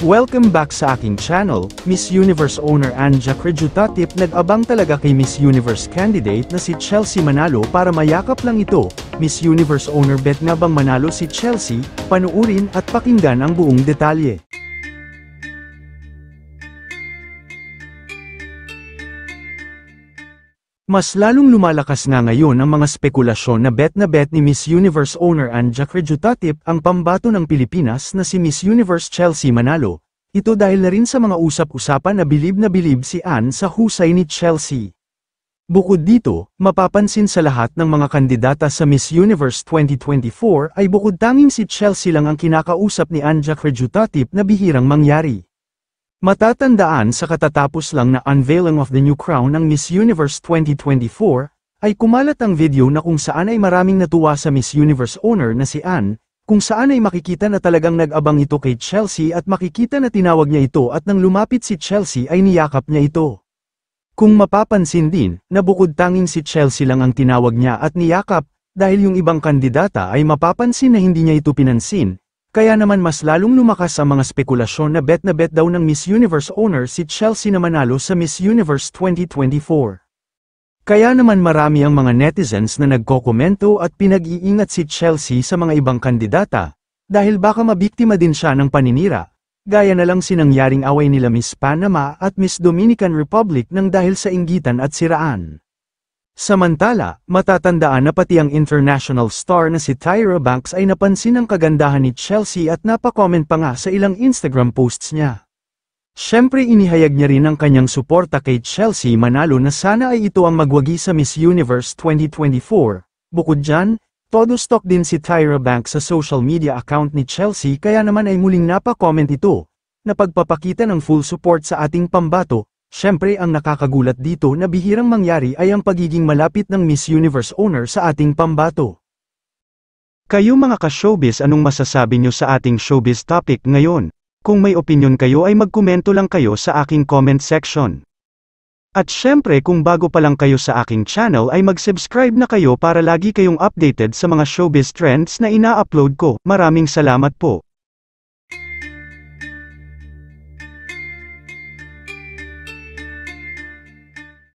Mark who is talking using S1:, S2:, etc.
S1: Welcome back sa aking channel. Miss Universe owner Anja Krijutatip nag-abang talaga kay Miss Universe candidate na si Chelsea Manalo para mayakap lang ito. Miss Universe owner bet nga bang manalo si Chelsea? Panuurin at pakinggan ang buong detalye. Mas lalong lumalakas nga ngayon ang mga spekulasyon na bet ni Miss Universe owner Anja Krijutatip ang pambato ng Pilipinas na si Miss Universe Chelsea Manalo. Ito dahil na rin sa mga usap-usapan na bilib si Ann sa husay ni Chelsea. Bukod dito, mapapansin sa lahat ng mga kandidata sa Miss Universe 2024 ay bukod tanging si Chelsea lang ang kinakausap ni Anja Krijutatip na bihirang mangyari. Matatandaan sa katatapos lang na unveiling of the new crown ng Miss Universe 2024, ay kumalat ang video na kung saan ay maraming natuwa sa Miss Universe owner na si Ann, kung saan ay makikita na talagang nag-abang ito kay Chelsea at makikita na tinawag niya ito at nang lumapit si Chelsea ay niyakap niya ito. Kung mapapansin din, na bukod tanging si Chelsea lang ang tinawag niya at niyakap, dahil yung ibang kandidata ay mapapansin na hindi niya ito pinansin. Kaya naman mas lalong lumakas ang mga spekulasyon na bet daw ng Miss Universe owner si Chelsea na manalo sa Miss Universe 2024. Kaya naman marami ang mga netizens na nagkokomento at pinag-iingat si Chelsea sa mga ibang kandidata, dahil baka mabiktima din siya ng paninira, gaya na lang sinangyaring away nila Miss Panama at Miss Dominican Republic nang dahil sa inggitan at siraan. Samantala, matatandaan na pati ang international star na si Tyra Banks ay napansin ang kagandahan ni Chelsea at napakomment pa nga sa ilang Instagram posts niya. Siyempre inihayag niya rin ang kanyang suporta kay Chelsea Manalo na sana ay ito ang magwagi sa Miss Universe 2024. Bukod dyan, todo stock din si Tyra Banks sa social media account ni Chelsea kaya naman ay muling napakomment ito, na pagpapakita ng full support sa ating pambato. Siyempre ang nakakagulat dito na bihirang mangyari ay ang pagiging malapit ng Miss Universe owner sa ating pambato. Kayo mga ka-showbiz, anong masasabi nyo sa ating showbiz topic ngayon? Kung may opinion kayo ay magkomento lang kayo sa aking comment section. At syempre kung bago pa lang kayo sa aking channel ay mag-subscribe na kayo para lagi kayong updated sa mga showbiz trends na ina-upload ko. Maraming salamat po.